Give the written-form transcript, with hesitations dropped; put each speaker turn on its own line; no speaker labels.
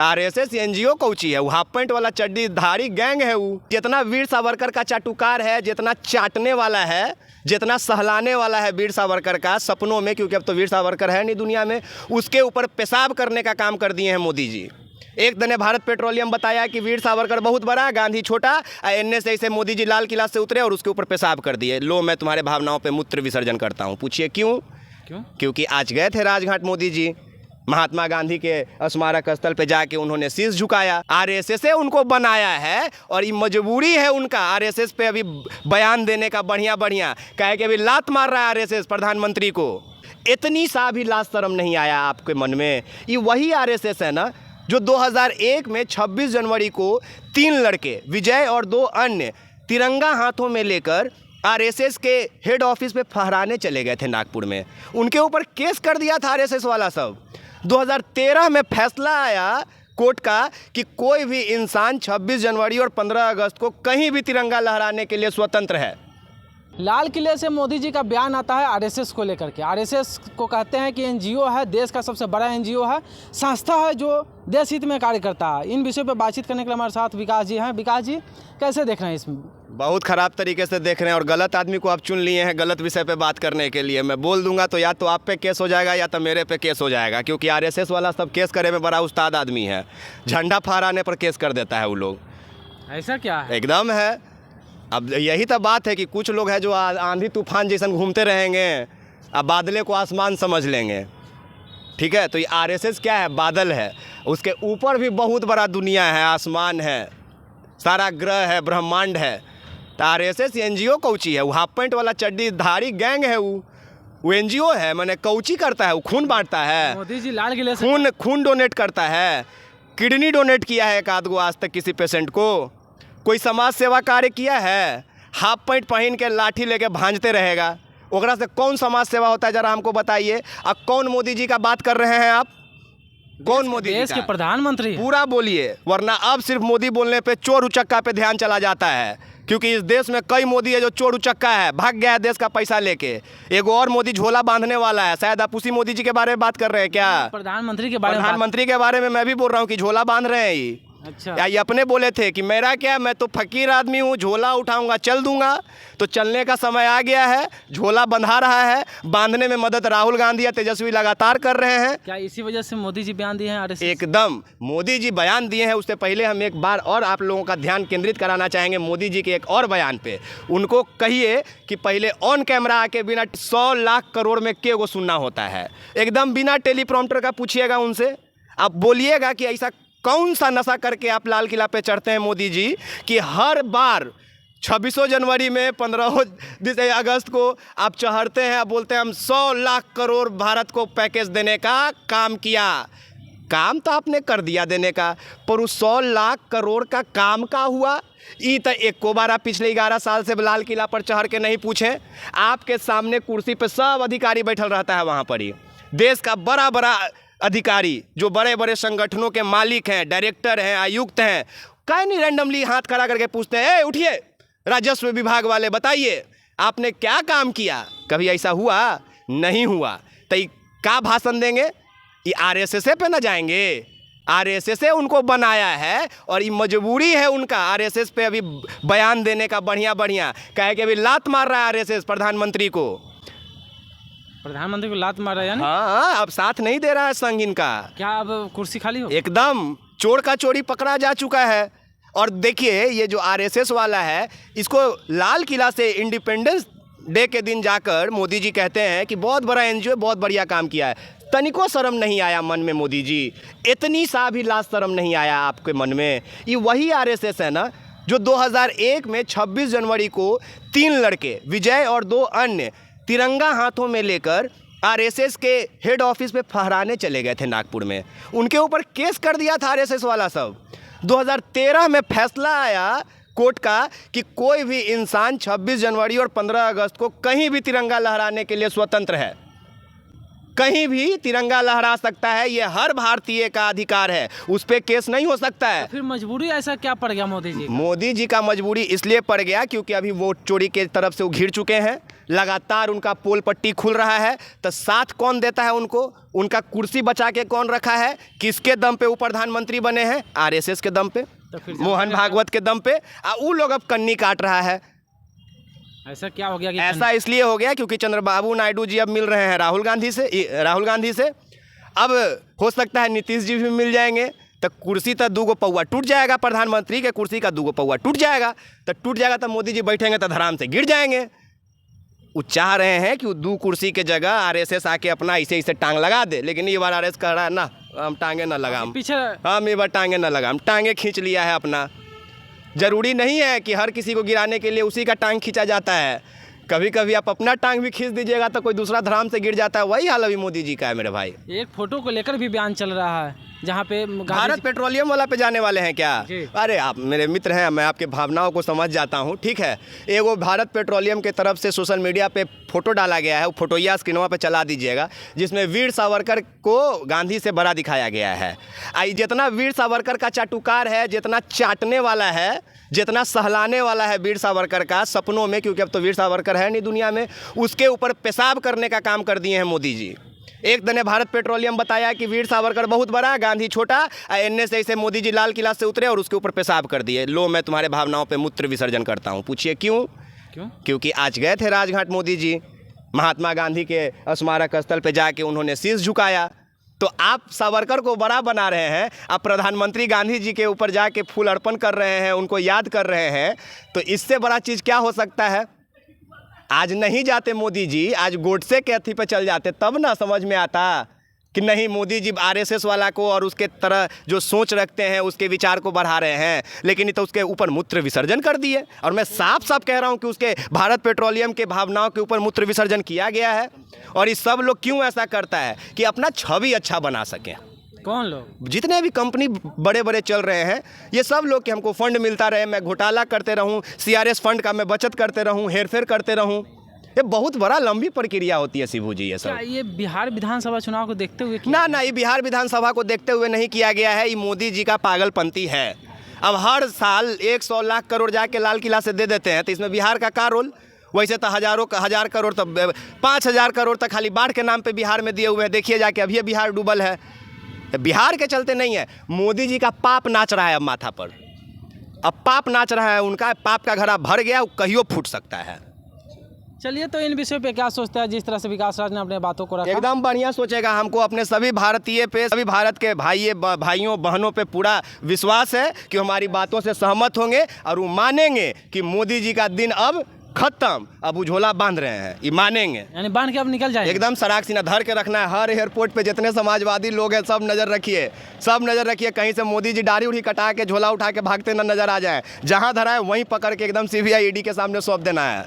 RSS NGO Cauchy है, वो half pant वाला चड्डी धारी गैंग है। वो जितना वीर सावरकर का चाटुकार है, जितना चाटने वाला है, जितना सहलाने वाला है वीर सावरकर का सपनों में, क्योंकि अब तो वीर सावरकर है नहीं दुनिया में, उसके ऊपर पेशाब करने का काम कर दिए हैं मोदी जी। एक दिन भारत पेट्रोलियम बताया कि वीर सावरकर बहुत बड़ा, गांधी छोटा, एनए से मोदी जी लाल किला से उतरे और उसके ऊपर पेशाब कर दिए। लो मैं तुम्हारे भावनाओं पे मूत्र विसर्जन करता हूँ। पूछिए क्यों? क्योंकि आज गए थे राजघाट मोदी जी, महात्मा गांधी के स्मारक स्थल पे जाके उन्होंने शीश झुकाया। आरएसएस से उनको बनाया है और ये मजबूरी है उनका आरएसएस पे अभी बयान देने का, बढ़िया कहे कि अभी लात मार रहा है आरएसएस प्रधानमंत्री को। इतनी सा भी लाज शर्म नहीं आया आपके मन में? ये वही आरएसएस है ना जो 2001 में 26 जनवरी को 3 लड़के विजय और 2 अन्य तिरंगा हाथों में लेकर आरएसएस के हेड ऑफिस पे फहराने चले गए थे नागपुर में। उनके ऊपर केस कर दिया था आरएसएस वाला सब। 2013 में फैसला आया कोर्ट का कि कोई भी इंसान 26 जनवरी और 15 अगस्त को कहीं भी तिरंगा लहराने के लिए स्वतंत्र है।
लाल किले से मोदी जी का बयान आता है आरएसएस को लेकर के। आरएसएस को कहते हैं कि एनजीओ है, देश का सबसे बड़ा एनजीओ है, संस्था है जो देश हित में कार्य करता है। इन विषयों पर बातचीत करने के लिए हमारे साथ विकास जी हैं। विकास जी, कैसे देख रहे हैं इसमें?
बहुत ख़राब तरीके से देख रहे हैं और गलत आदमी को आप चुन लिए हैं गलत विषय पे बात करने के लिए। मैं बोल दूंगा तो या तो आप पे केस हो जाएगा या तो मेरे पे केस हो जाएगा, क्योंकि आरएसएस वाला सब केस करे में बड़ा उस्ताद आदमी है। झंडा फहराने पर केस कर देता है वो लोग।
ऐसा क्या है?
एकदम है। अब यही तो बात है कि कुछ लोग हैं जो आंधी तूफान जैसन घूमते रहेंगे, अब बादले को आसमान समझ लेंगे। ठीक है, तो ये आरएसएस क्या है? बादल है, उसके ऊपर भी बहुत बड़ा दुनिया है, आसमान है, सारा ग्रह है, ब्रह्मांड है। तो आरएसएस एनजीओ कौची है, वो हाफ पैंट वाला चड्डी धारी गैंग है। वो एनजीओ है, मैंने कौची करता है, वो खून बांटता है।
मोदी जी लाल किले से
खून डोनेट करता है, किडनी डोनेट किया है एक आध गो आज तक किसी पेशेंट को? कोई समाज सेवा कार्य किया है? हाफ पैंट पहन के लाठी लेके भांजते रहेगा, ओकरा से कौन समाज सेवा होता है? जरा हमको बताइए। अब कौन मोदी जी का बात कर रहे हैं आप? कौन मोदी?
देश के प्रधानमंत्री।
पूरा बोलिए, वरना अब सिर्फ मोदी बोलने पे चोर उचक्का पे ध्यान चला जाता है, क्योंकि इस देश में कई मोदी है जो चोर उचक्का है, भाग गया है देश का पैसा लेके। एगो और मोदी झोला बांधने वाला है, शायद आप उसी मोदी जी के बारे में बात कर रहे हैं क्या?
प्रधानमंत्री के बारे में।
प्रधानमंत्री के बारे में मैं भी बोल रहा हूँ कि झोला बांध रहे हैं ये।
अच्छा,
या ये अपने बोले थे कि मेरा क्या, मैं तो फकीर आदमी हूँ, झोला उठाऊंगा चल दूंगा। तो चलने का समय आ गया है, झोला बंधा रहा है। बांधने में मदद राहुल गांधी या तेजस्वी लगातार कर रहे हैं।
क्या इसी वजह से मोदी जी बयान दिए हैं आरएसएस?
एकदम, मोदी जी बयान दिए हैं। उससे पहले हम एक बार और आप लोगों का ध्यान केंद्रित कराना चाहेंगे मोदी जी के एक और बयान पे। उनको कहिए कि पहले ऑन कैमरा आके बिना 100 लाख करोड़ में के को सुनना होता है, एकदम बिना टेलीप्रॉम्प्टर का पूछिएगा उनसे। आप बोलिएगा कि ऐसा कौन सा नशा करके आप लाल किला पे चढ़ते हैं मोदी जी कि हर बार 26 जनवरी में 15 अगस्त को आप चढ़ते हैं, आप बोलते हैं हम 100 लाख करोड़ भारत को पैकेज देने का काम किया। काम तो आपने कर दिया देने का, पर उस 100 लाख करोड़ का काम का हुआ ये तो एक को बार आप पिछले 11 साल से लाल किला पर चढ़ के नहीं पूछें। आपके सामने कुर्सी पे सब अधिकारी बैठल रहता है वहाँ पर ही, देश का बड़ा बड़ा अधिकारी जो बड़े बड़े संगठनों के मालिक हैं, डायरेक्टर हैं, आयुक्त हैं, कहीं नहीं रैंडमली हाथ खड़ा करके पूछते हैं, ए उठिए राजस्व विभाग वाले बताइए आपने क्या काम किया? कभी ऐसा हुआ? नहीं हुआ। तो ये क्या भाषण देंगे? ये आरएसएस पे ना जाएंगे? आरएसएस उनको बनाया है और ये मजबूरी है उनका आरएसएस पे अभी बयान देने का, बढ़िया कहे कि अभी लात मार रहा है आरएसएस प्रधानमंत्री को।
प्रधानमंत्री को लात मार रहा है यानी?
हाँ, अब साथ नहीं दे रहा है संघ इनका।
क्या अब कुर्सी खाली हो?
एकदम, चोर का चोरी पकड़ा जा चुका है। और देखिए ये जो आरएसएस वाला है, इसको लाल किला से इंडिपेंडेंस डे के दिन जाकर मोदी जी कहते हैं कि बहुत बड़ा एनजीओ, बहुत बढ़िया काम किया है। तनिको शर्म नहीं आया मन में मोदी जी? इतनी सा भी लाज शर्म नहीं आया आपके मन में? ये वही आरएसएस है ना जो 2001 में 26 जनवरी को 3 लड़के विजय और 2 अन्य तिरंगा हाथों में लेकर आरएसएस के हेड ऑफिस पे फहराने चले गए थे नागपुर में। उनके ऊपर केस कर दिया था आरएसएस वाला सब। 2013 में फैसला आया कोर्ट का कि कोई भी इंसान 26 जनवरी और 15 अगस्त को कहीं भी तिरंगा लहराने के लिए स्वतंत्र है। कहीं भी तिरंगा लहरा सकता है, ये हर भारतीय का अधिकार है, उस पर केस नहीं हो सकता है।
तो फिर मजबूरी ऐसा क्या पड़ गया मोदी जी?
मोदी जी का मजबूरी इसलिए पड़ गया क्योंकि अभी वोट चोरी के तरफ से वो घिर चुके हैं। लगातार उनका पोल पट्टी खुल रहा है, तो साथ कौन देता है उनको? उनका कुर्सी बचा के कौन रखा है? किसके दम पे वो प्रधानमंत्री बने हैं? आरएसएस के दम पे, मोहन भागवत के दम पे। वो लोग अब कन्नी काट रहा है।
ऐसा क्या हो गया कि
ऐसा इसलिए हो गया क्योंकि चंद्रबाबू नायडू जी अब मिल रहे हैं राहुल गांधी से। अब हो सकता है नीतीश जी भी मिल जाएंगे, तो कुर्सी तो दूगो पौवा टूट जाएगा, प्रधानमंत्री के कुर्सी का दूगो पौवा टूट जाएगा। तो मोदी जी बैठेंगे तो धराम से गिर जाएंगे। वो चाह रहे हैं कि वो दो कुर्सी के जगह आरएसएस आके अपना इसे टांग लगा दे, लेकिन ये बार आरएसएस कह रहा है ना, हम टांगे ना लगाम
पीछे।
हम ये बार टांगे ना लगाम, टांगे खींच लिया है अपना। ज़रूरी नहीं है कि हर किसी को गिराने के लिए उसी का टांग खींचा जाता है। कभी कभी आप अपना टांग भी खींच दीजिएगा तो कोई दूसरा धराम से गिर जाता है। वही हाल अभी मोदी जी का है मेरे भाई।
एक फोटो को लेकर भी बयान चल रहा है जहाँ पे
भारत पेट्रोलियम वाला पे जाने वाले हैं क्या? अरे आप मेरे मित्र हैं, मैं आपके भावनाओं को समझ जाता हूँ, ठीक है। एगो भारत पेट्रोलियम के तरफ से सोशल मीडिया पे फोटो डाला गया है, वो फोटोया स्क्रीनवा पे चला दीजिएगा, जिसमें वीर सावरकर को गांधी से बड़ा दिखाया गया है। जितना वीर सावरकर का चाटुकार है, जितना चाटने वाला है, जितना सहलाने वाला है वीर सावरकर का सपनों में, क्योंकि अब तो वीर सावरकर है नहीं दुनिया में, उसके ऊपर पेशाब करने का काम कर दिए हैं मोदी जी। एक दिन भारत पेट्रोलियम बताया कि वीर सावरकर बहुत बड़ा, गांधी छोटा, एन से ऐसे मोदी जी लाल किला से उतरे और उसके ऊपर पेशाब कर दिए। लो, मैं तुम्हारे भावनाओं पे मूत्र विसर्जन करता हूँ। पूछिए क्यों? क्योंकि आज गए थे राजघाट मोदी जी, महात्मा गांधी के स्मारक स्थल पे जाके उन्होंने शीश झुकाया। तो आप सावरकर को बड़ा बना रहे हैं, आप प्रधानमंत्री गांधी जी के ऊपर जाके फूल अर्पण कर रहे हैं, उनको याद कर रहे हैं, तो इससे बड़ा चीज़ क्या हो सकता है? आज नहीं जाते मोदी जी, आज गोडसे के अथी पे चल जाते, तब ना समझ में आता कि नहीं, मोदी जी आरएसएस वाला को और उसके तरह जो सोच रखते हैं उसके विचार को बढ़ा रहे हैं, लेकिन ये तो उसके ऊपर मूत्र विसर्जन कर दिए। और मैं साफ साफ कह रहा हूँ कि उसके भारत पेट्रोलियम के भावनाओं के ऊपर मूत्र विसर्जन किया गया है। और ये सब लोग क्यों ऐसा करता है? कि अपना छवि अच्छा बना सकें।
कौन लोग? जितने
भी कंपनी बड़े बड़े चल रहे हैं, ये सब लोग कि हमको फंड मिलता रहे, मैं घोटाला करते रहूं, सीआरएस फंड का मैं बचत करते रहूं, हेरफेर करते रहूं। ये बहुत बड़ा लंबी प्रक्रिया होती है शिबू जी। ये सब
ये बिहार विधानसभा चुनाव को देखते हुए
ना, ये बिहार विधानसभा को देखते हुए नहीं किया गया है। ये मोदी जी का पागलपंती है। अब हर साल 100 लाख करोड़ जाके लाल किला से दे देते हैं, तो इसमें बिहार का क्या रोल? वैसे तो हजार करोड़, तो 5000 करोड़ तक खाली बाढ़ के नाम पे बिहार में दिए हुए हैं। देखिए जाके अभी बिहार डूबल है। बिहार के चलते नहीं है, मोदी जी का पाप नाच रहा है अब माथा पर। अब पाप नाच रहा है उनका, पाप का घड़ा भर गया, वो कहियो फूट सकता है।
चलिए, तो इन विषयों पे क्या सोचता है? जिस तरह से विकास राज ने अपने बातों को रखा,
एकदम बढ़िया सोचेगा। हमको अपने सभी भारतीय पे, सभी भारत के भाइयों बहनों पे पूरा विश्वास है कि हमारी बातों से सहमत होंगे और वो मानेंगे कि मोदी जी का दिन अब खत्म, अब उझोला बांध रहे हैं, ये मानेंगे।
यानी बांध के अब निकल जाए।
एकदम सराग सीना धर के रखना है। हर एयरपोर्ट पे जितने समाजवादी लोग हैं, सब नजर रखिए, कहीं से मोदी जी दाढ़ी उड़ी कटा के झोला उठा के भागते ना नजर आ जाए। जहां धरा है वहीं पकड़ के एकदम सीबीआई ईडी के सामने सौंप देना है।